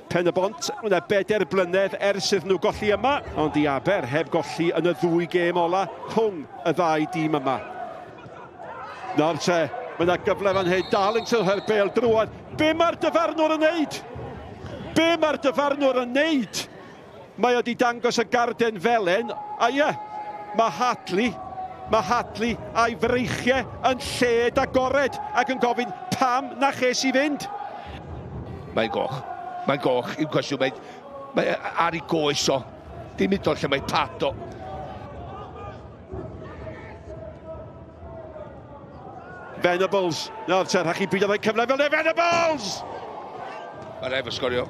Pen-y-bont, hwnna 4 blynedd ers iddyn nhw golli yma, ond I Aber heb golli yn y 2 gêm ola rhwng y 2 dîm yma. Nawr te, mae yna gyfle fan hyn, Darlington hyr bel drwad. Be mae'r dyfarnwr yn neud? Be mae'r dyfarnwr yn neud? Mae wedi dangos y garden felen, a ie, mae Hadley a'i freichiau yn lled agored ac yn gofyn pam na ches I fynd. Mae'n goch, yw'n cwestiwn, mae ar ei goes o, dim hyd oll lle mae pat o. Venables, nawr te, rhaid chi byd oedd cyfle fel Venables! Mae'n efo sgorio.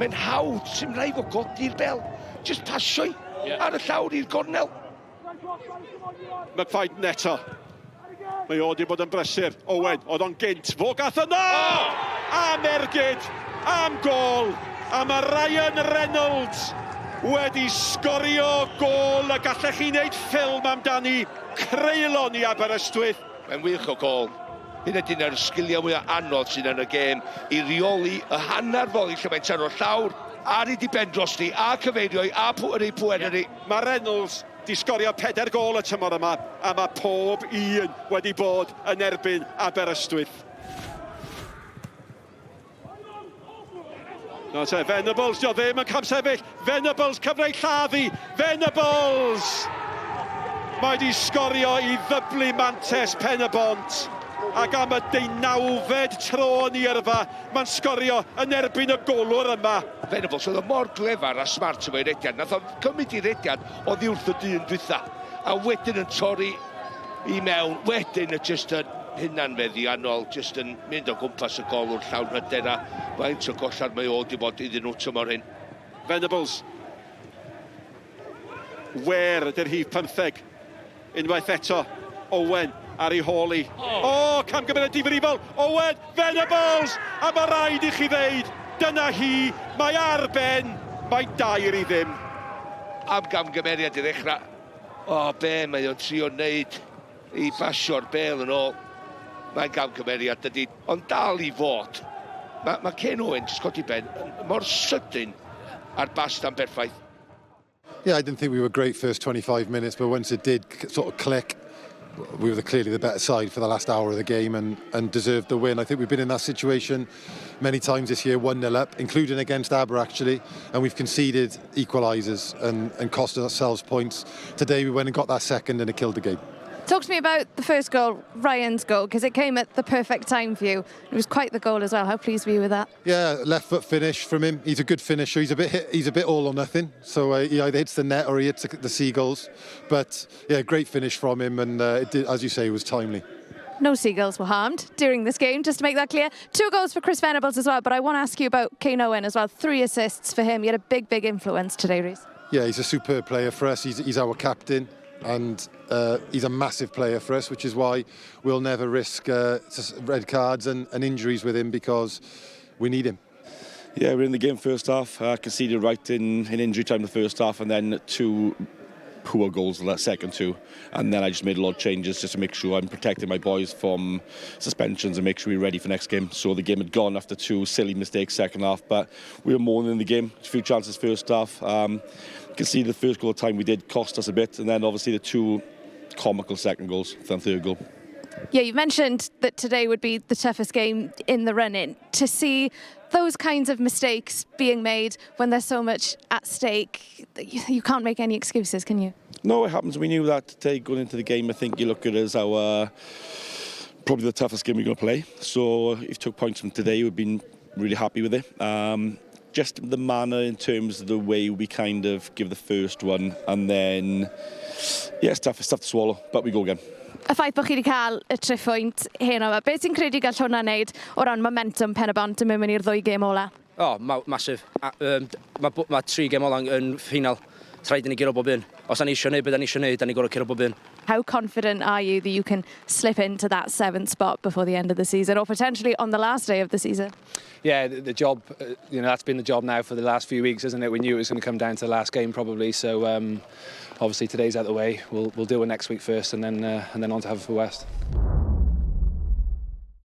Mae'n hawdd, sy'n rhaid o godi'r bel, just pasio ar y llawr i'r gornel. McFaid neto. Mae o wedi bod yn brysur. Owen, oedd o'n gynt. Fo gath yno! Am ergyd, am gol. A mae Ryan Reynolds wedi sgorio gol a gallech chi wneud ffilm amdani. Creulon I Aberystwyth. Mae'n wych o gol. Hyn ydyn yr sgiliau mwyaf anodd sydd yn y gêm I reoli y hanner foli lle mae'n taro llawr ar ei diben drosti a cyfeirio a pwereri. Mae Reynolds di sgorio 4 gol y tymor yma a mae pob un wedi bod yn erbyn Aberystwyth. No te, Venables, dio ddim yn camsefyll. Venables, cyfle I lladdu. Venables! Mae di sgorio I ddyblu mantes Pen-y-bont. Ac am y 19fed tro yn I yrfa, mae'n sgorio yn erbyn y golwr yma. Venables oedd o mor glefar a smart efo'i rediad. Nath o cymryd I rediad o ddiwrth y dyn dwytha. A wedyn yn torri I mewn. Wedyn y just yn hunanfeddiannol, just yn mynd o gwmpas y golwr llawn hyder a faint o gollad mae o wedi bod iddyn nhw tymor hyn. Venables. Wer ydy'r hif 15. Unwaith eto, Owen ar ei holi. O, camgymeriad difrifol. Owen, Venables! A mae rhaid I chi ddeud, dyna hi, mae ar ben, mae 2 I ddim. Am gamgymeriad I ddechrau. O, be mae o'n trio wneud I basio'r bel yn ôl. Mae'n gamgymeriad dydy, ond dal I fod. Mae Ken Owen, jyst codi ben, mor sydyn ar bast am berffaith. Yeah, I didn't think we were great first 25 minutes, but once it did sort of click, we were clearly the better side for the last hour of the game and deserved the win. I think we've been in that situation many times this year, 1-0 up, including against Aber actually, and we've conceded equalisers and cost ourselves points. Today we went and got that second and it killed the game. Talk to me about the first goal, Ryan's goal, because it came at the perfect time for you. It was quite the goal as well. How pleased were you with that? Yeah, left foot finish from him. He's a good finisher. He's a bit all or nothing. So he either hits the net or he hits the seagulls. But yeah, great finish from him, and it did, as you say, it was timely. No seagulls were harmed during this game, just to make that clear. 2 goals for Chris Venables as well, but I want to ask you about Kane Owen as well. 3 assists for him. He had a big influence today, Rhys. Yeah, he's a superb player for us. He's our captain. And he's a massive player for us, which is why we'll never risk red cards and injuries with him because we need him. Yeah, we're in the game first half. Conceded right in injury time the first half, and then 2 poor goals in that second 2. And then I just made a lot of changes just to make sure I'm protecting my boys from suspensions and make sure we're ready for next game. So the game had gone after 2 silly mistakes second half, but we were more than in the game. A few chances first half. You can see the first goal of time we did cost us a bit, and then obviously the 2 comical second goals, then 3rd goal. Yeah, you've mentioned that today would be the toughest game in the run-in. To see those kinds of mistakes being made when there's so much at stake, you can't make any excuses, can you? No, it happens. We knew that today going into the game. I think you look at it as our probably the toughest game we're going to play. So if you took points from today, we've been really happy with it. Just the manner in terms of the way we kind of give the first one, and then yeah, it's tough to swallow, but we go again. Y ffaith bod chi wedi cael y 3 phwynt hyn yma, beth sy'n credu gall hwnna wneud o ran momentum Pen-y-bont yn mynd i'r 2 gêm ola? Oh, massive. Mae 3 gêm ola yn ffinal. Rhaid i ni giro bob un. Os da ni eisiau wneud beth da ni eisiau wneud, da ni gorau curo bob un. How confident are you that you can slip into that 7th spot before the end of the season, or potentially on the last day of the season? Yeah, the job, that's been the job now for the last few weeks, isn't it? We knew it was going to come down to the last game probably, so obviously today's out of the way. We'll deal with next week first and then on to Haverford West.